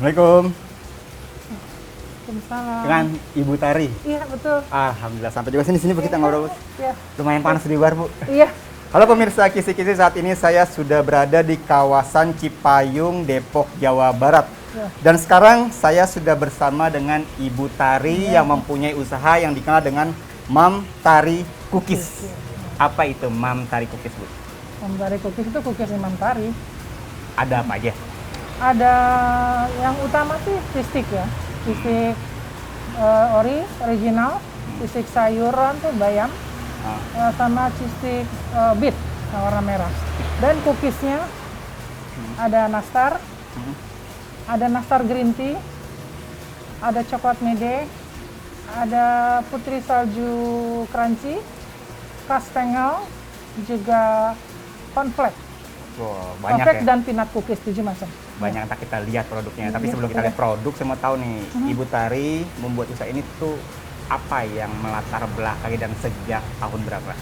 Assalamualaikum. Waalaikumsalam. Dengan Ibu Tari. Iya, betul. Alhamdulillah sampai juga sini Bu kita ngobrol. Iya. Lumayan panas di luar, Bu. Iya. Halo pemirsa Kisi-Kisi, saat ini saya sudah berada di kawasan Cipayung, Depok, Jawa Barat. Ya. Dan sekarang saya sudah bersama dengan Ibu Tari yang mempunyai usaha yang dikenal dengan Mam Tari Cookies. Apa itu Mam Tari Cookies, Bu? Mam Tari Cookies itu cookies Mam Tari. Ada apa aja? Ada yang utama sih cheese stick ya. Cheese stick original, cheese stick sayuran tuh bayam, sama cheese stick beet warna merah. Dan cookiesnya ada nastar, ada nastar green tea, ada coklat mede, ada putri salju crunchy, kastengel, juga cornflake. Wow, banyak Cornflake ya. dan peanut cookies 7 macam. Banyak tak kita lihat produknya. Tapi Iya, sebelum kita boleh. lihat produk, saya mau tahu nih, Ibu Tari membuat usaha ini tuh apa yang melatar belakangi dan sejak tahun berapa?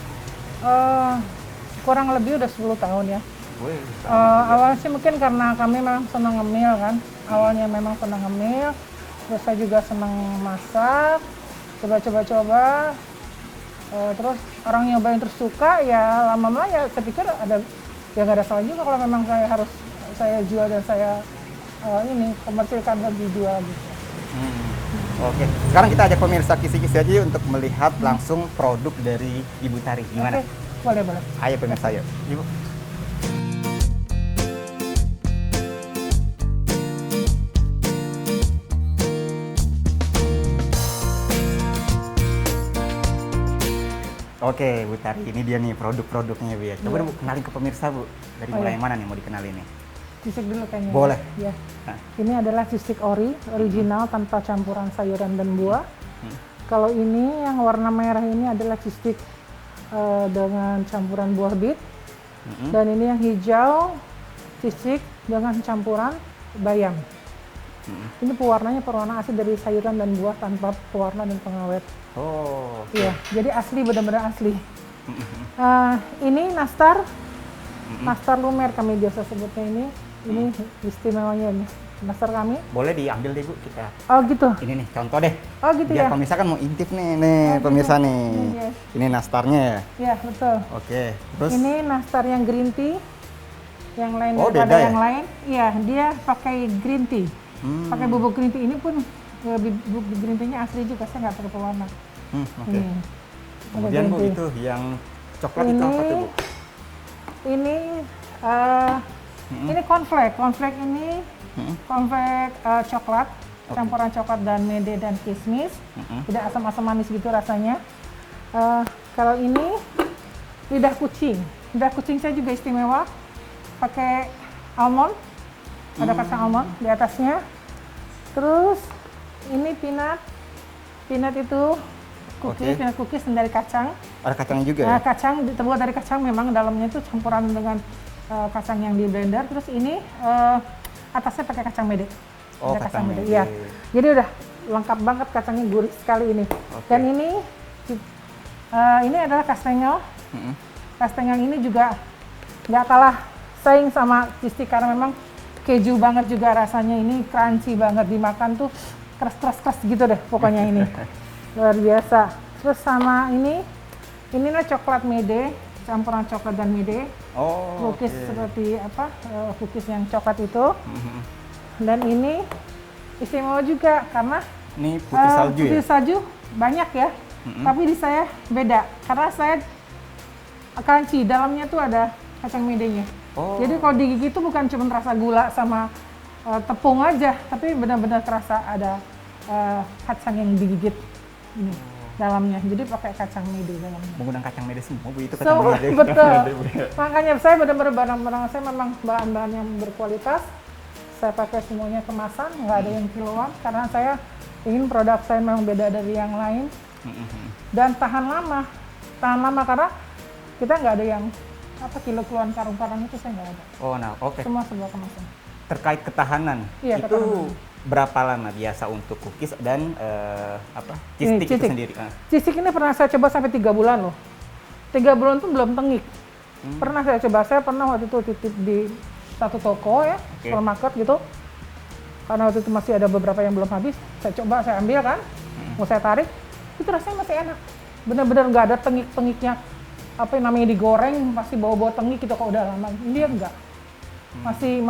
Kurang lebih udah 10 tahun ya. Wih, Awalnya sih mungkin karena kami memang senang ngemil kan. Awalnya memang senang ngemil, terus saya juga senang masak, coba-coba. Terus orang nyobain terus suka, ya lama-lama ya saya pikir ada, ya nggak ada salah juga kalau memang saya jual dan saya komersilkan dan dijual gitu. Oke, sekarang kita ajak pemirsa Kisi-Kisi aja yuk untuk melihat langsung produk dari Ibu Tari. Gimana? Oke, boleh. Ayo pemirsa, yuk. Ibu. Oke, Bu Tari, ini dia nih produk-produknya, Bu ya. Coba Iya. Bu, kenalin ke pemirsa, Bu. Dari Oh, mulai iya. mana nih mau dikenalin nih? Cheese stick dulu kayaknya. Boleh. Ya. Nah. Ini adalah cheese stick original tanpa campuran sayuran dan buah. Kalau ini yang warna merah ini adalah cheese stick dengan campuran buah bit. Dan ini yang hijau cheese stick dengan campuran bayam. Ini pewarna asli dari sayuran dan buah tanpa pewarna dan pengawet. Oh, Iya, jadi asli, benar-benar asli. Ini nastar lumer kami biasa sebutnya ini. Ini istimewanya nih, nastar kami. boleh diambil deh Bu kita. Oh gitu. Ini nih contoh deh. Oh gitu Biar ya. pemirsa kan mau intip nih, gitu. pemirsa nih. Iya. Ini nastarnya ya. Iya betul. Oke, terus Ini nastar yang green tea, yang lain Oh, daripada beda ya? yang lain. Iya, dia pakai green tea. Pakai bubuk green tea ini pun bubuk green tea-nya asli juga, saya nggak pakai pewarna. oke. Ini. Kemudian Ada Bu green tea. itu yang coklat itu apa tuh Bu? Ini ini cornflake. Cornflake ini cornflake coklat, campuran coklat dan mede dan kismis. Tidak asam-asam manis gitu rasanya. Kalau ini lidah kucing. Lidah kucing saya juga istimewa. Pakai almond. Ada kacang almond di atasnya. Terus ini peanut. Peanut itu cookies, Oke. peanut cookies dari kacang. Ada kacangnya juga ya? Kacang terbuat dari kacang, memang dalamnya itu campuran dengan kacang yang di blender. Terus ini atasnya pakai kacang mede. Oh, Ada kacang mede. Iya. Jadi udah lengkap banget, kacangnya gurih sekali ini. Oke. Dan ini adalah kastengel. Kastengel ini juga nggak kalah saing sama cheese stick karena memang keju banget juga rasanya. Ini crunchy banget, dimakan tuh keras gitu deh pokoknya ini. Luar biasa. Terus sama inilah coklat mede, campuran coklat dan mede. Oh, Cookies oke. seperti apa? Cookies yang coklat itu. Dan ini istimewa juga karena Ini putih salju ya? putih salju banyak ya. Tapi di saya beda karena saya crunchy, dalamnya tuh ada kacang medenya. Oh. Jadi kalau digigit itu bukan cuma rasa gula sama tepung aja, tapi benar-benar terasa ada kacang yang digigit ini dalamnya. Jadi pakai kacang mede dalamnya. Menggunakan kacang mede semua Bu itu kacang So, mede. betul. Mede, Bu, ya. Makanya saya benar-benar barang-barang saya memang bahan-bahan yang berkualitas. Saya pakai semuanya kemasan, nggak ada yang kiloan karena saya ingin produk saya memang beda dari yang lain dan tahan lama karena kita nggak ada yang kilo-kiloan karung-karung itu saya nggak ada. Oh, nah, oke. Semua sebuah kemasan. Terkait ketahanan, Iya, itu ketahanan. berapa lama biasa untuk cookies dan cheese stick itu cheese stick. sendiri? Cheese stick ini pernah saya coba sampai 3 bulan loh. 3 bulan tuh belum tengik. Pernah saya coba, saya pernah waktu itu titip di satu toko ya, supermarket gitu. karena waktu itu masih ada beberapa yang belum habis, saya coba, saya ambil kan, mau saya tarik, itu rasanya masih enak. Bener-bener nggak ada tengik-tengiknya, apa yang namanya digoreng, pasti bau-bau tengik gitu kalau udah lama. Ini dia enggak. Masih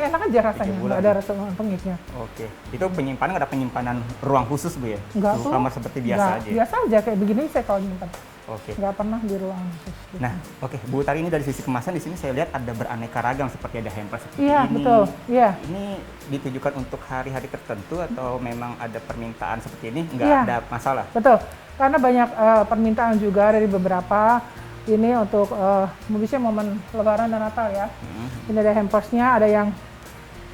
enak aja rasanya, nggak ada rasa tengiknya. Oke, itu penyimpanan ada penyimpanan ruang khusus Bu ya? Enggak tuh. Kamar seperti biasa aja. Biasa aja kayak begini saya kalau nyimpan. Oke. Nggak pernah di ruang khusus. Gitu. Nah, oke, Bu Utari, ini dari sisi kemasan di sini saya lihat ada beraneka ragam seperti ada hampers seperti Iya, ini. betul. Iya. Ini ditujukan untuk hari-hari tertentu atau memang ada permintaan seperti ini? Nggak Iya. ada masalah? Betul. Karena banyak permintaan juga dari beberapa ini untuk misalnya momen Lebaran dan Natal ya. Ini ada hampersnya, ada yang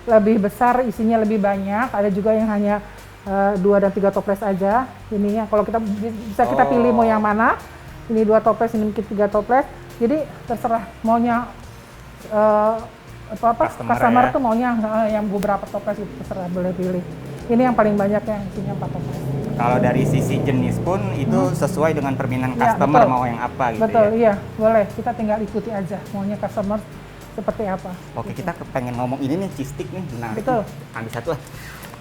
lebih besar, isinya lebih banyak, ada juga yang hanya 2 dan 3 toples aja. Ini yang kalau kita bisa kita pilih mau yang mana. Ini 2 toples, ini mungkin 3 toples. Jadi terserah maunya customer ya. tuh maunya yang beberapa toples itu terserah, boleh pilih. Ini yang paling banyak yang isinya 4 toples. Kalau dari sisi jenis pun itu sesuai dengan permintaan Ya, customer betul. mau yang apa gitu Betul, ya? iya, boleh. Kita tinggal ikuti aja maunya customer seperti apa. Oke, kita pengen ngomong ini nih cheese stick nih. Nah, Betul. ambil satu lah.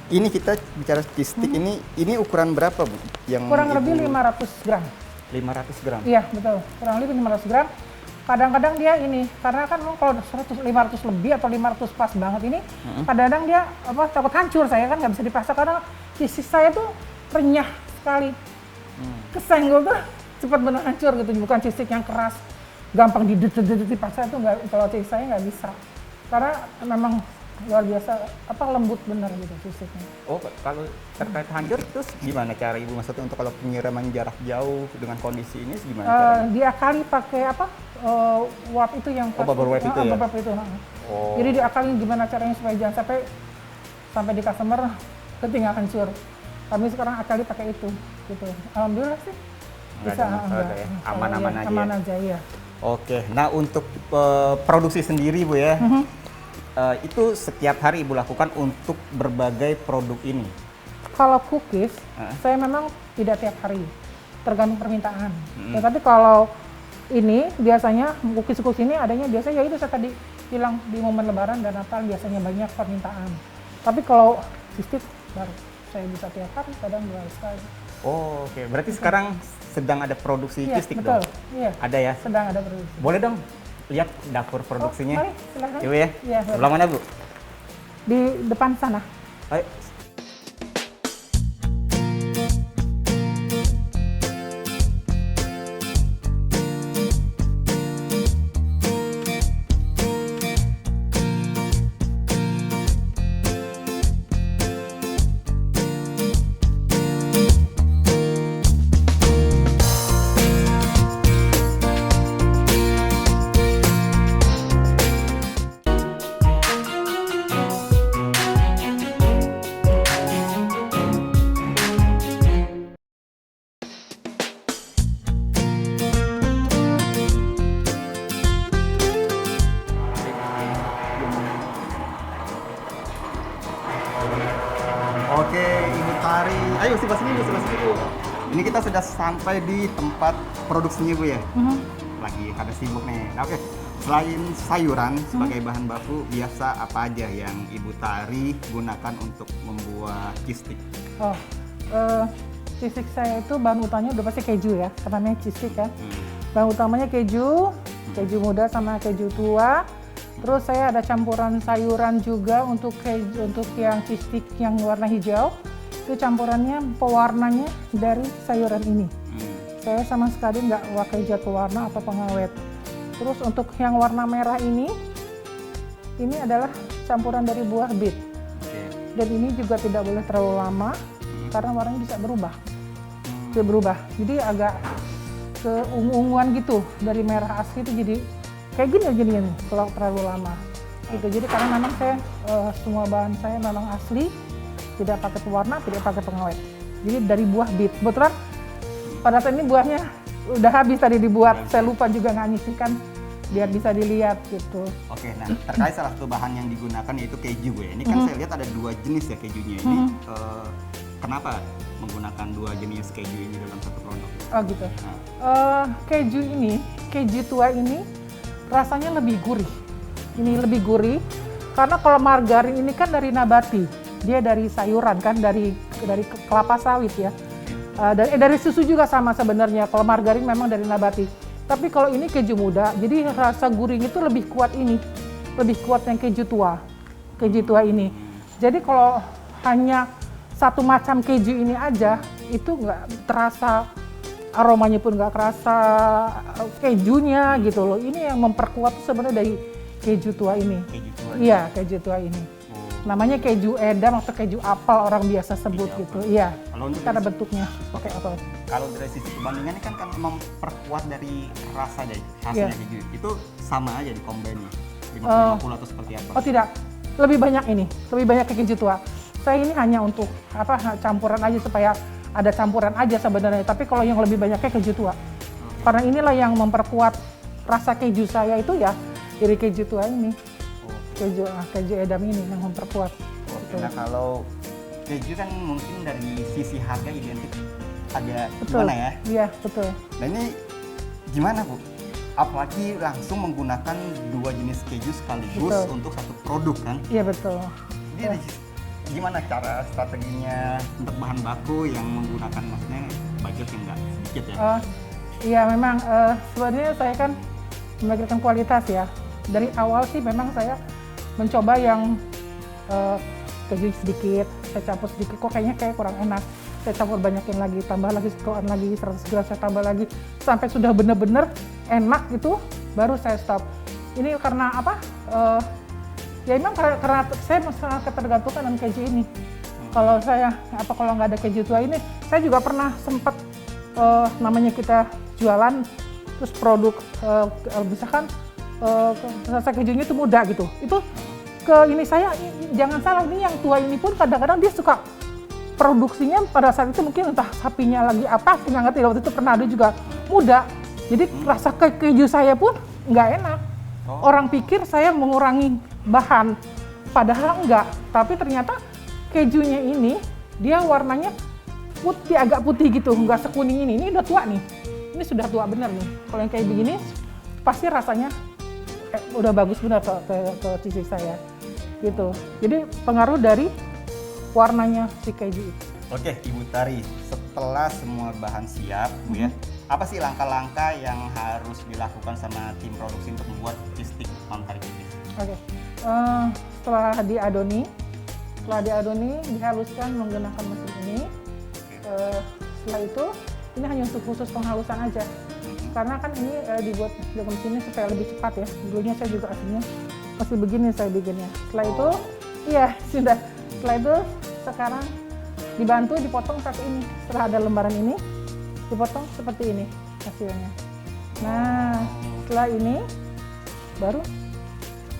Ini kita bicara cheese stick ini ukuran berapa Bu? Yang Kurang Ibu- lebih 500 gram. 500 gram. Iya, betul. Kurang lebih 500 gram. Kadang-kadang dia ini, karena kan kalau 500 lebih atau 500 pas banget ini, kadang-kadang dia takut hancur, saya kan nggak bisa dipaksa karena cheese saya tuh renyah sekali. Kesenggol tuh cepat benar hancur gitu, bukan cheese stick yang keras, gampang dipaksa itu nggak, kalau cheese saya nggak bisa. Karena memang luar biasa, lembut bener gitu cheese sticknya. Oh, kalau terkait hancur terus gimana cara Ibu maksudnya untuk kalau penyiraman jarak jauh dengan kondisi ini gimana caranya? Diakali pakai wap itu yang bubble wrap itu ya? bubble wrap itu. Oh. Jadi diakali gimana caranya supaya jangan sampai di customer ketinggalan hancur. Kami sekarang akali pakai itu gitu. Alhamdulillah sih Nggak bisa ada masalah ya? Aman-aman aja ya? Aman aja ya. Oke, nah untuk produksi sendiri Bu ya, itu setiap hari Ibu lakukan untuk berbagai produk ini? Kalau cookies, saya memang tidak tiap hari, tergantung permintaan. Tetapi kalau ini biasanya cookies ini adanya biasanya ya itu saya tadi bilang di momen Lebaran dan Natal biasanya banyak permintaan. Tapi kalau cheese stick baru saya bisa tiap hari, kadang 2 hari sekali. Oh, oke. Berarti sekarang sedang ada produksi Iya, cheese stick betul. dong? Iya. Ada ya? Sedang ada produksi. Boleh dong lihat dapur produksinya? Mari, silakan. Ibu ya? Iya, Sebelah mana Bu? di depan sana. Ayo. Oke, Ibu Tari. Ayo sebelah sini Bu, sebelah sini Bu. Ini kita sudah sampai di tempat produksinya Bu ya. Lagi pada sibuk nih. Nah, oke. Selain sayuran sebagai bahan baku, biasa apa aja yang Ibu Tari gunakan untuk membuat cheese stick? Cheese stick saya itu bahan utamanya udah pasti keju ya, karena namanya cheese stick kan. Bahan utamanya keju muda sama keju tua. Terus saya ada campuran sayuran juga untuk yang cheese stick yang warna hijau. Itu campurannya pewarnanya dari sayuran ini. Saya sama sekali nggak pakai zat pewarna atau pengawet. Terus untuk yang warna merah ini adalah campuran dari buah beet. Dan ini juga tidak boleh terlalu lama karena warnanya bisa berubah. Jadi agak keungu-unguan gitu, dari merah asli itu jadi kayak gini jadinya nih kalau terlalu lama. Gitu. Jadi karena memang saya semua bahan saya memang asli, tidak pakai pewarna, tidak pakai pengawet. Jadi dari buah beet. Kebetulan pada saat ini buahnya udah habis tadi dibuat, saya lupa juga nggak nyisikan biar bisa dilihat gitu. Oke, nah terkait salah satu bahan yang digunakan yaitu keju Bu ya. Ini kan saya lihat ada 2 jenis ya kejunya ini. Kenapa menggunakan 2 jenis keju ini dalam satu produk? Oh gitu. Keju tua ini rasanya lebih gurih. Ini lebih gurih karena kalau margarin ini kan dari nabati. dia dari sayuran kan, dari kelapa sawit ya. Dari susu juga sama sebenarnya. Kalau margarin memang dari nabati. Tapi kalau ini keju muda, jadi rasa gurih itu lebih kuat ini, lebih kuat yang keju tua ini. Jadi kalau hanya satu macam keju ini aja, itu nggak terasa aromanya pun nggak kerasa kejunya gitu loh. Ini yang memperkuat sebenarnya dari keju tua ini. Keju tua. Iya, keju tua ini. Namanya keju edam atau keju apel orang biasa sebut Keju gitu. apel. Iya. Kalau untuk Karena dari- bentuknya pakai apel. Kalau dari sisi perbandingannya kan memperkuat dari rasa dari Iya. hasilnya keju. Itu sama aja di combine-nya. 50 atau seperti apa? Oh tidak, lebih banyak ini, lebih banyak ke keju tua. Saya ini hanya untuk campuran aja supaya ada campuran aja sebenarnya. Tapi kalau yang lebih banyaknya keju tua. Karena inilah yang memperkuat rasa keju saya itu ya dari keju tua ini. Keju edam ini yang memperkuat. Oke, nah kalau keju kan mungkin dari sisi harga identik agak Betul. gimana ya? Iya, betul. Nah ini gimana Bu? Apalagi langsung menggunakan dua jenis keju sekaligus Betul. untuk satu produk kan? Iya, betul. Jadi gimana cara strateginya untuk bahan baku yang menggunakan maksudnya budget yang nggak sedikit ya? Iya, memang sebenarnya saya kan memikirkan kualitas ya. Dari awal sih memang saya mencoba yang keju sedikit, saya campur sedikit, kok kayaknya kurang enak. Saya campur banyakin lagi, tambah lagi 100 lagi, 100 gram saya tambah lagi, sampai sudah benar-benar enak gitu, baru saya stop. Ini karena apa? Ya memang karena saya sangat ketergantungan dengan keju ini. Kalau nggak ada keju tua ini, saya juga pernah sempat namanya kita jualan, terus produk misalkan rasa kejunya itu muda gitu. Itu jangan salah, ini yang tua ini pun kadang-kadang dia suka produksinya pada saat itu mungkin entah sapinya lagi apa, saya nggak ngerti. Waktu itu pernah ada juga muda, jadi rasa keju saya pun nggak enak. Orang pikir saya mengurangi bahan, padahal enggak. Tapi ternyata kejunya ini dia warnanya putih, agak putih gitu, nggak sekuning ini. Ini udah tua nih, ini sudah tua benar nih. Kalau yang kayak begini pasti rasanya udah bagus benar ke sisi saya gitu. Jadi pengaruh dari warnanya si keju itu. Oke, Ibu Tari, setelah semua bahan siap, Bu ya, apa sih langkah-langkah yang harus dilakukan sama tim produksi untuk membuat cheese stick Mam Tari Cookies? Oke, setelah diadoni, dihaluskan menggunakan mesin ini. Setelah itu, ini hanya untuk khusus penghalusan aja. Karena kan ini dibuat dengan mesinnya supaya lebih cepat ya. Dulunya saya juga aslinya masih begini saya bikinnya. Setelah itu, iya sudah. Setelah itu sekarang dibantu dipotong seperti ini. Setelah ada lembaran ini, dipotong seperti ini hasilnya. Nah, setelah ini baru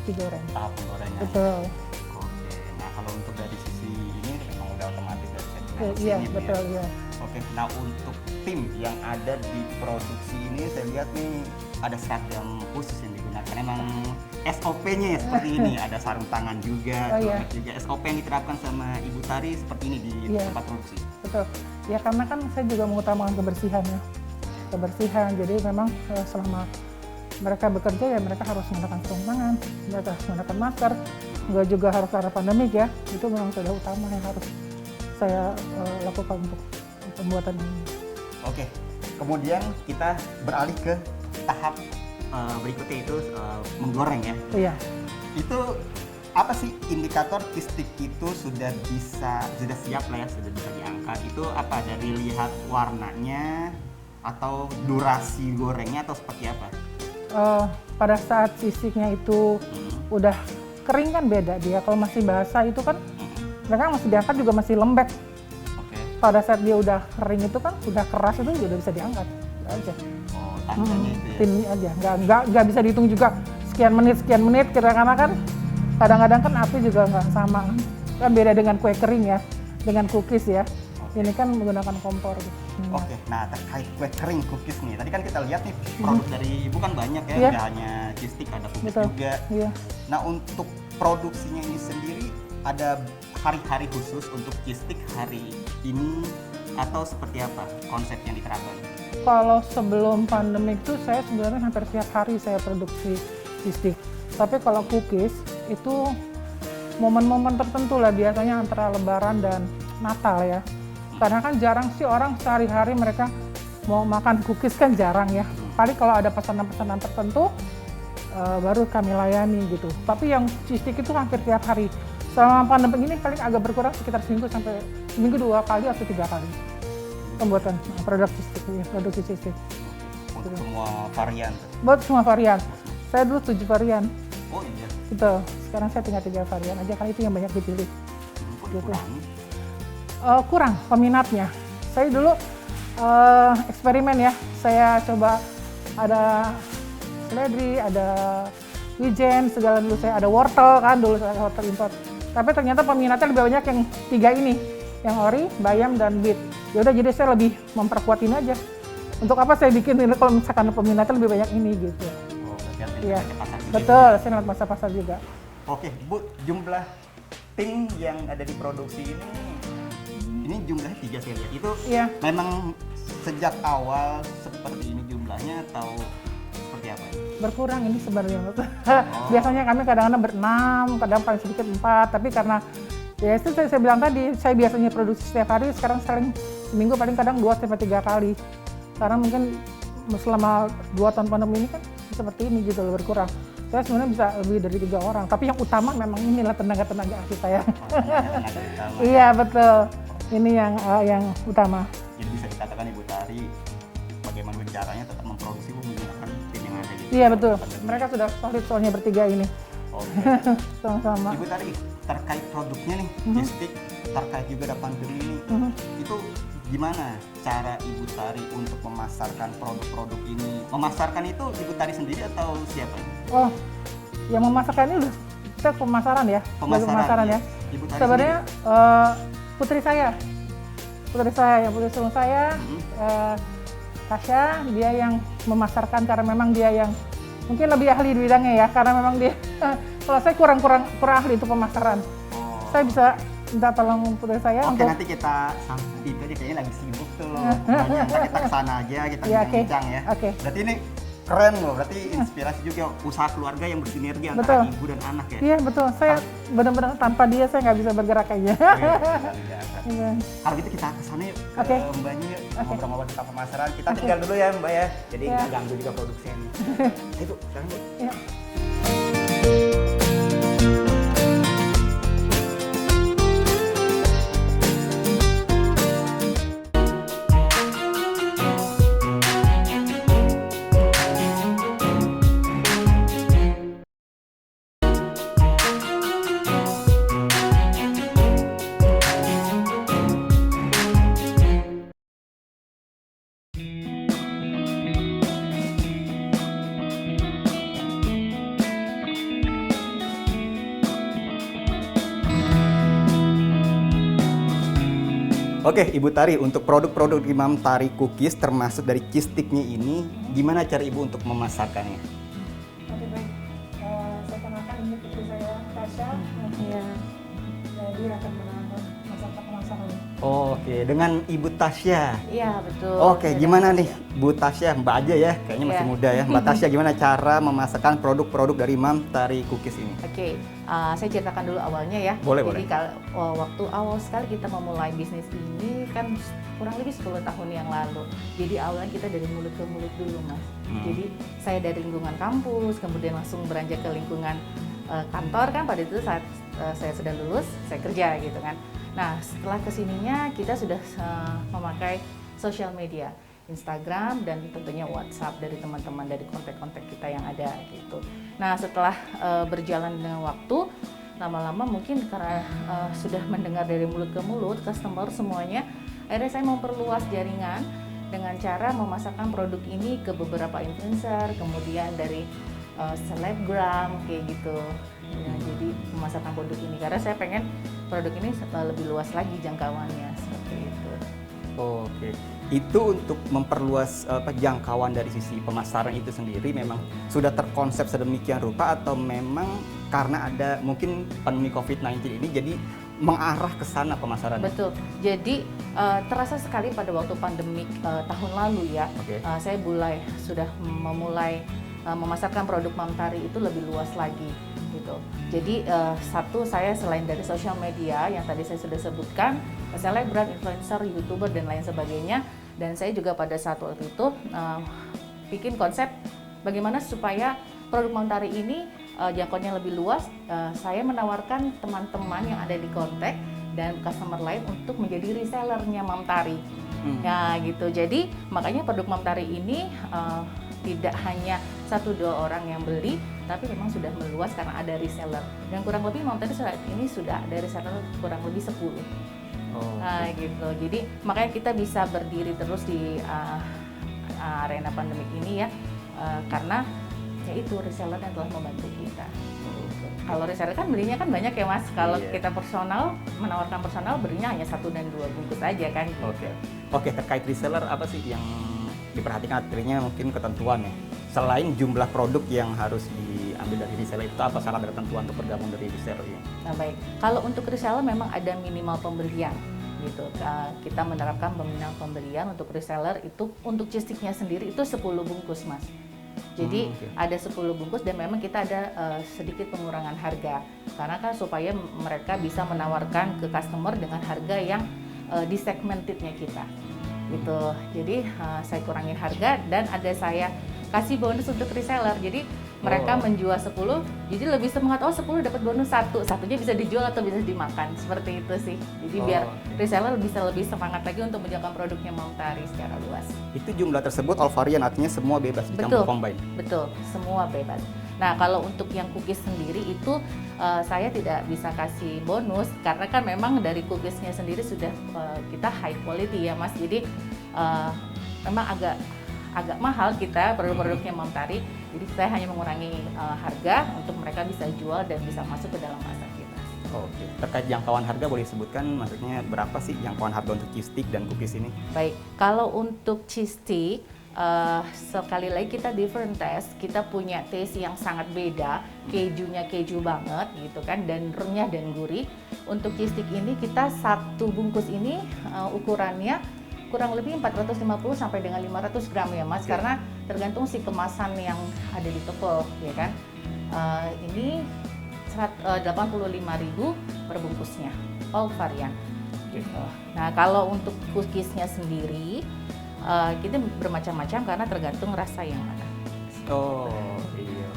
digoreng. Tahap penggorengan. Betul. Oke, nah kalau untuk dari sisi ini memang udah otomatis dari settingan Iya, mesin, Bu, betul ya. ya. Oke, nah untuk tim yang ada di produksi ini saya lihat nih ada seragam khusus yang digunakan. Emang SOP-nya ya seperti ini, ada sarung tangan juga, iya. juga SOP yang diterapkan sama Ibu Tari seperti ini di Iya. tempat produksi. Betul. Ya karena kan saya juga mengutamakan kebersihan ya. Kebersihan. Jadi memang selama mereka bekerja ya mereka harus menggunakan sarung tangan, mereka harus menggunakan masker. Enggak juga harus karena pandemik ya. Itu memang sudah utama yang harus saya lakukan untuk pembuatan ini. Oke, kemudian kita beralih ke tahap berikutnya itu menggoreng ya. Iya. Itu apa sih indikator cheese stick itu sudah siap lah ya, sudah bisa diangkat? Itu apa, dari lihat warnanya atau durasi gorengnya atau seperti apa? Pada saat sisiknya itu udah kering kan beda dia. Kalau masih basah itu kan mereka masih diangkat juga masih lembek. Oke. Pada saat dia udah kering itu kan udah keras itu udah bisa diangkat. Gitu aja. Oh, tandanya itu ya. Timnya aja, nggak bisa dihitung juga sekian menit karena kan kadang-kadang kan api juga nggak sama kan beda dengan kue kering ya, dengan cookies ya. Ini kan menggunakan kompor gitu. Oke, nah terkait kue kering cookies nih, tadi kan kita lihat nih produk dari Ibu kan banyak ya, Iya. nggak hanya cheese stick, ada cookies Betul. juga. Iya. Nah untuk produksinya ini sendiri ada hari-hari khusus untuk cheese stick hari ini atau seperti apa konsep yang diterapkan? Kalau sebelum pandemik itu saya sebenarnya hampir tiap hari saya produksi cheese stick. Tapi kalau cookies itu momen-momen tertentu lah, biasanya antara Lebaran dan Natal ya. Karena kan jarang sih orang sehari-hari mereka mau makan cookies, kan jarang ya. Paling kalau ada pesanan-pesanan tertentu baru kami layani gitu. Tapi yang cheese stick itu hampir tiap hari. Selama pandemi ini paling agak berkurang sekitar seminggu 2 kali atau 3 kali pembuatan produk cheese stick, produksi cheese stick. Untuk semua varian. Buat semua varian. Saya dulu 7 varian. Oh iya. Gitu. Sekarang saya tinggal 3 varian aja, kan itu yang banyak dipilih. Gitu. Kurang peminatnya. Saya dulu eksperimen ya. Saya coba ada seledri, ada wijen, segala dulu saya ada wortel kan, dulu saya wortel import. Tapi ternyata peminatnya lebih banyak yang 3 ini, yang ori, bayam, dan beet. Ya udah, jadi saya lebih memperkuat ini aja. Untuk apa saya bikin ini kalau misalkan peminatnya lebih banyak ini gitu. Oh, berarti Iya, pasar juga betul. ya? Saya lewat pasar-pasar juga. Oke, Bu, jumlah pink yang ada di produksi ini jumlahnya 3 saya lihat. Itu Iya. memang sejak awal seperti ini jumlahnya atau seperti apa? Berkurang ini sebenarnya. Biasanya kami kadang-kadang ber-6, kadang paling sedikit 4, tapi karena ya itu saya bilang tadi, saya biasanya produksi setiap hari, sekarang seminggu paling kadang 2-3 kali. Karena mungkin selama 2 tahun pandemi ini kan seperti ini gitu loh, berkurang. Saya sebenarnya bisa lebih dari 3 orang, tapi yang utama memang inilah tenaga-tenaga ahli saya. Tenaga utama. Iya betul, ini yang utama. Jadi bisa dikatakan Ibu Tari bagaimana caranya tetap memproduksi menggunakan tim yang ada gitu. Iya betul, mereka sudah solid soalnya bertiga ini. Oke. Sama-sama. Ibu Tari, terkait produknya nih, cheese stick, terkait juga ada pandemi ini, itu gimana cara Ibu Tari untuk memasarkan produk-produk ini? Memasarkan itu Ibu Tari sendiri atau siapa? Oh, yang memasarkan ini udah kita pemasaran ya, pemasaran ya. Ibu Tari Sebenarnya putri saya yang putri sulung saya, Tasya, dia yang memasarkan karena memang dia yang mungkin lebih ahli di bidangnya ya, karena memang dia kalau saya kurang ahli itu pemasaran. Saya bisa minta tolong putri saya Oke, untuk nanti kita sampai itu aja, kayaknya lagi sibuk tuh. Nanti kita kesana aja, kita Ya, oke. bincang ya. Oke. Berarti ini keren loh, berarti inspirasi juga usaha keluarga yang bersinergi antara Betul. ibu dan anak ya. Iya betul, saya benar-benar tanpa dia saya nggak bisa bergerak kayaknya. Luar biasa. Iya. Kalau gitu kita kesana yuk, Oke. ke Mbaknya yuk, Oke. ngobrol-ngobrol tentang pemasaran. Kita Oke. tinggal dulu ya Mbak ya, jadi Ya. nggak ganggu juga produksinya nih. Ayo Bu, sekarang Bu. Iya. Oke, Ibu Tari, untuk produk-produk Imam Tari Cookies termasuk dari cheese stick-nya ini, gimana cara Ibu untuk memasarkannya? Oke baik, saya kenalkan ini putri saya Tasya. Iya. Jadi akan menangkan masakan pemasaran. Oke, dengan Ibu Tasya. Iya betul. Oke, gimana nih Bu Tasya, Mbak aja ya, kayaknya masih Iya. muda ya. Mbak Tasya, gimana cara memasarkan produk-produk dari Imam Tari Cookies ini? Oke, saya ceritakan dulu awalnya ya. Boleh, Jadi boleh. waktu awal sekali kita memulai bisnis ini kan kurang lebih 10 tahun yang lalu. Jadi awalnya kita dari mulut ke mulut dulu Mas. Jadi saya dari lingkungan kampus, kemudian langsung beranjak ke lingkungan kantor kan, pada itu saat saya sudah lulus, saya kerja gitu kan. Nah setelah kesininya kita sudah memakai sosial media. Instagram dan tentunya WhatsApp dari teman-teman dari kontak-kontak kita yang ada gitu. Nah setelah berjalan dengan waktu, lama-lama mungkin karena sudah mendengar dari mulut ke mulut customer semuanya, akhirnya saya memperluas jaringan dengan cara memasarkan produk ini ke beberapa influencer, kemudian dari selebgram kayak gitu. Ya, jadi memasarkan produk ini karena saya pengen produk ini lebih luas lagi jangkauannya seperti itu. Oke, itu untuk memperluas jangkauan dari sisi pemasaran itu sendiri memang sudah terkonsep sedemikian rupa atau memang karena ada mungkin pandemi COVID-19 ini jadi mengarah ke sana pemasaran? Betul. Jadi terasa sekali pada waktu pandemik tahun lalu ya. Oke. Saya sudah memulai memasarkan produk Mamtari itu lebih luas lagi gitu. Jadi satu, saya selain dari sosial media yang tadi saya sudah sebutkan, selebgram, influencer, youtuber dan lain sebagainya, dan saya juga pada saat waktu itu bikin konsep bagaimana supaya produk Mamtari ini jangkauannya lebih luas. Saya menawarkan teman-teman yang ada di kontak dan customer lain untuk menjadi resellernya Mamtari. Ya gitu. Jadi makanya produk Mamtari ini tidak hanya 1-2 orang yang beli, tapi memang sudah meluas karena ada reseller. Dan kurang lebih Mamtari saat ini sudah ada reseller kurang lebih 10. Nah gitu. Jadi makanya kita bisa berdiri terus di arena pandemik ini ya, karena yaitu reseller yang telah membantu kita. Kalau reseller kan belinya kan banyak ya Mas. Kalau kita personal, menawarkan personal belinya hanya 1 dan 2 bungkus aja kan. Oke, terkait reseller apa sih yang diperhatikan, artinya mungkin ketentuan ya? Selain jumlah produk yang harus diambil dari reseller, itu apa syarat dan ketentuan untuk bergabung dari reseller ini? Nah baik, kalau untuk reseller memang ada minimal pembelian gitu. Kita menerapkan minimal pembelian untuk reseller itu untuk cheese stick-nya sendiri itu 10 bungkus Mas. Jadi ada 10 bungkus dan memang kita ada sedikit pengurangan harga karena kan supaya mereka bisa menawarkan ke customer dengan harga yang di segmentednya kita gitu. Jadi saya kurangin harga dan ada saya kasih bonus untuk reseller. Jadi mereka menjual 10, jadi lebih semangat, 10 dapat bonus 1, satunya bisa dijual atau bisa dimakan, seperti itu sih. Jadi biar reseller bisa lebih semangat lagi untuk menjualkan produknya Mamtari secara luas. Itu jumlah tersebut all varian, artinya semua bebas dicampur combine? Betul, semua bebas. Nah kalau untuk yang cookies sendiri itu saya tidak bisa kasih bonus karena kan memang dari cookiesnya sendiri sudah kita high quality ya Mas. Jadi memang agak mahal kita produk-produknya Mamtari. Jadi saya hanya mengurangi harga untuk mereka bisa jual dan bisa masuk ke dalam pasar kita. Oke. Terkait jangkauan harga boleh sebutkan maksudnya berapa sih jangkauan harga untuk cheese stick dan cookies ini? Baik, kalau untuk cheese stick sekali lagi kita different taste, kita punya taste yang sangat beda, kejunya keju banget gitu kan, dan renyah dan gurih. Untuk cheese stick ini kita 1 bungkus ini ukurannya kurang lebih 450 sampai dengan 500 gram ya Mas, karena tergantung si kemasan yang ada di toko ya kan. Ini 85.000 per bungkusnya, all varian gitu. Nah kalau untuk cookiesnya sendiri kita bermacam-macam karena tergantung rasa yang mana. Iya.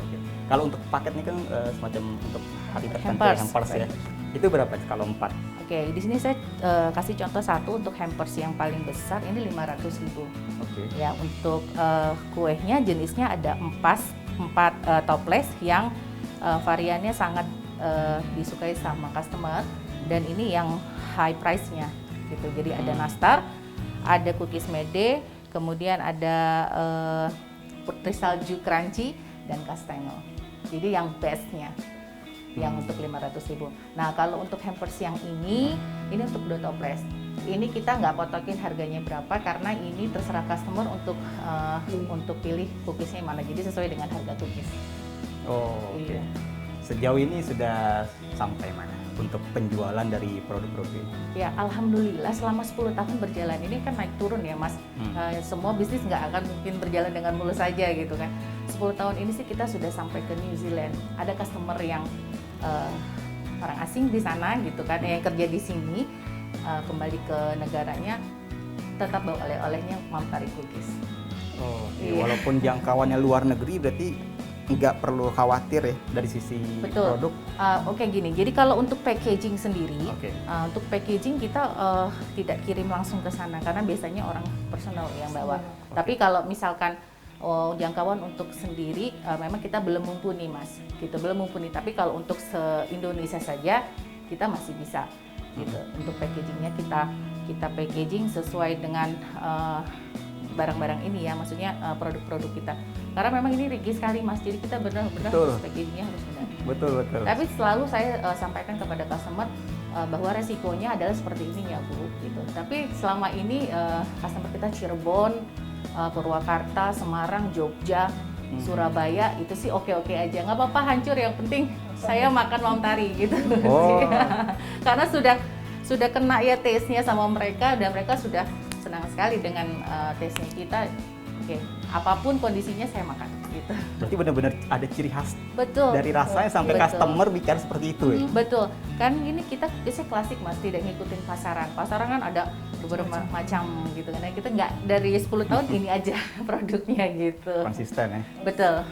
Kalau untuk paket ini kan semacam untuk hari tertentu hampers ya. Itu berapa kalau 4? Oke, di sini saya kasih contoh satu untuk hampers yang paling besar ini 500.000. Ya, untuk kuenya jenisnya ada 4 toples yang variannya sangat disukai sama customer dan ini yang high price-nya gitu. Jadi ada nastar, ada cookies mede, kemudian ada putri salju crunchy dan kastengel. Jadi yang best-nya yang untuk 500.000. Nah kalau untuk hampers yang ini untuk 2 toples. Ini kita nggak potokin harganya berapa karena ini terserah customer untuk pilih cookiesnya mana. Jadi sesuai dengan harga cookies. Oke. Sejauh ini sudah sampai mana untuk penjualan dari produk-produk ini? Ya alhamdulillah selama 10 tahun berjalan ini kan naik turun ya Mas. Semua bisnis nggak akan mungkin berjalan dengan mulus saja gitu kan. 10 tahun ini sih kita sudah sampai ke New Zealand. Ada customer yang orang asing di sana gitu kan, yang kerja di sini kembali ke negaranya tetap bawa oleh-olehnya Mamtari cookies. Walaupun jangkauannya luar negeri berarti nggak perlu khawatir ya dari sisi produk. Gini. Jadi kalau untuk packaging sendiri, untuk packaging kita tidak kirim langsung ke sana karena biasanya orang personal yang bawa. Tapi kalau misalkan jangkauan untuk sendiri memang kita belum mumpuni Mas, gitu belum mumpuni. Tapi kalau untuk se-Indonesia saja kita masih bisa, gitu. Untuk packagingnya kita packaging sesuai dengan barang-barang ini ya, maksudnya produk-produk kita. Karena memang ini rigid sekali Mas, jadi kita benar-benar packagingnya harus benar. Betul. Tapi selalu saya sampaikan kepada customer bahwa resikonya adalah seperti ini ya Bu, gitu. Tapi selama ini customer kita Cirebon, Purwakarta, Semarang, Jogja, Surabaya itu sih oke-oke aja, nggak apa-apa hancur, yang penting saya makan Mamtari gitu. Karena sudah kena ya taste-nya sama mereka dan mereka sudah senang sekali dengan taste-nya kita. apapun kondisinya saya makan gitu. Berarti benar-benar ada ciri khas Betul. dari rasanya sampai Betul. customer bicara seperti itu ya. Betul. Kan ini kita biasanya klasik Mas, tidak ngikutin pasaran. Pasaran kan ada beberapa macam gitu kan. Kita nggak dari 10 tahun ini aja produknya gitu. Konsisten ya. Betul.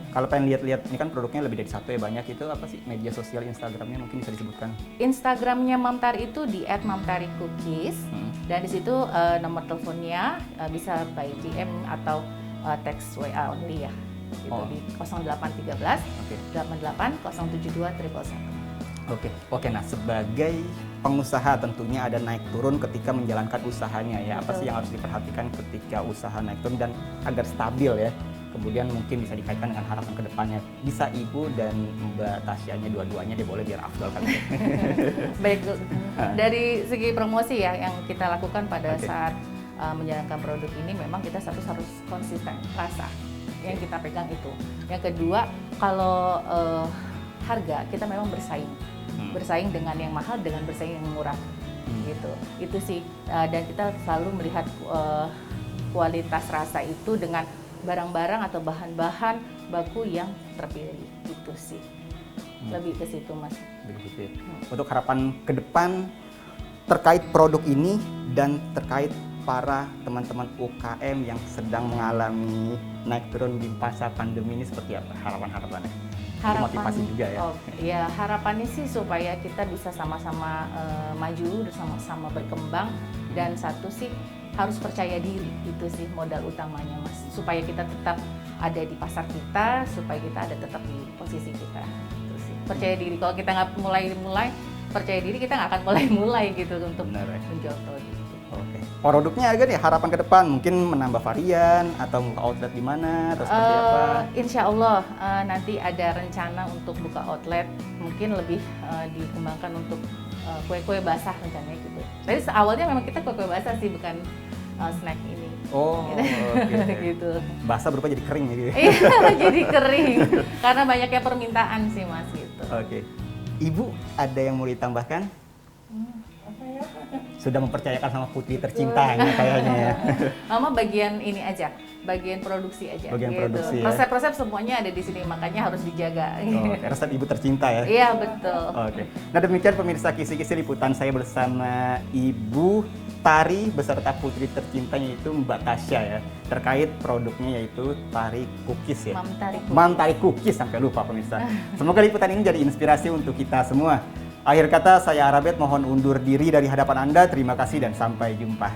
Kalau pengen lihat-lihat, ini kan produknya lebih dari satu ya, banyak. Itu apa sih media sosial Instagramnya mungkin bisa disebutkan? Instagramnya Mamtari itu di @mamtaricookies dan di situ nomor teleponnya bisa by DM atau teks WA only ya. Gitu Oh. di 0813 Oke. 88 072 111. Oke. Nah, sebagai pengusaha tentunya ada naik turun ketika menjalankan usahanya ya. Apa Betul. sih yang harus diperhatikan ketika usaha naik turun dan agar stabil ya? Kemudian mungkin bisa dikaitkan dengan harapan kedepannya. Bisa Ibu dan Mbak Tasyanya dua-duanya dia boleh biar afdal kan. Baik, dari segi promosi ya yang kita lakukan pada Oke. saat menjalankan produk ini memang kita harus konsisten rasa yang kita pegang itu. Yang kedua, kalau harga kita memang bersaing dengan yang mahal dengan bersaing yang murah gitu. Itu sih dan kita selalu melihat kualitas rasa itu dengan barang-barang atau bahan-bahan baku yang terpilih itu sih. Lebih ke situ Mas. Begitu ya. Untuk harapan ke depan terkait produk ini dan terkait para teman-teman UKM yang sedang mengalami naik turun di masa pandemi ini seperti apa harapan-harapannya? Jadi motivasi juga ya. Oh, ya harapannya sih supaya kita bisa sama-sama maju, sama-sama berkembang dan satu sih harus percaya diri, itu sih modal utamanya Mas, supaya kita tetap ada di pasar kita, supaya kita ada tetap di posisi kita. Itu sih. Percaya diri, kalau kita nggak mulai percaya diri kita nggak akan mulai gitu untuk Benar, ya. menjual produk. Oke. Produknya agak nih harapan ke depan mungkin menambah varian atau buka outlet di mana atau seperti apa? Insya Allah nanti ada rencana untuk buka outlet, mungkin lebih dikembangkan untuk kue-kue basah rencananya gitu. Jadi awalnya memang kita kue-kue basah sih, bukan snack ini. Oh, oke. Gitu. Basah berupa jadi kering gitu. Iya, jadi kering karena banyaknya permintaan sih Mas gitu. Oke. Ibu ada yang mau ditambahkan? Apa ya? Sudah mempercayakan sama putri tercintanya kayaknya ya. Mama bagian ini aja, bagian produksi aja. Bagian gitu. produksi ya. Resep-resep semuanya ada di sini, makanya harus dijaga. Oh, resep ibu tercinta ya. Iya betul. Oke. Nah demikian pemirsa kisi-kisi liputan saya bersama Ibu Tari beserta putri tercintanya itu Mbak Tasya ya, terkait produknya yaitu Tari Cookies ya. Mam Tari Cookies sampai lupa pemirsa. Semoga liputan ini jadi inspirasi untuk kita semua. Akhir kata saya Arabet mohon undur diri dari hadapan Anda. Terima kasih dan sampai jumpa.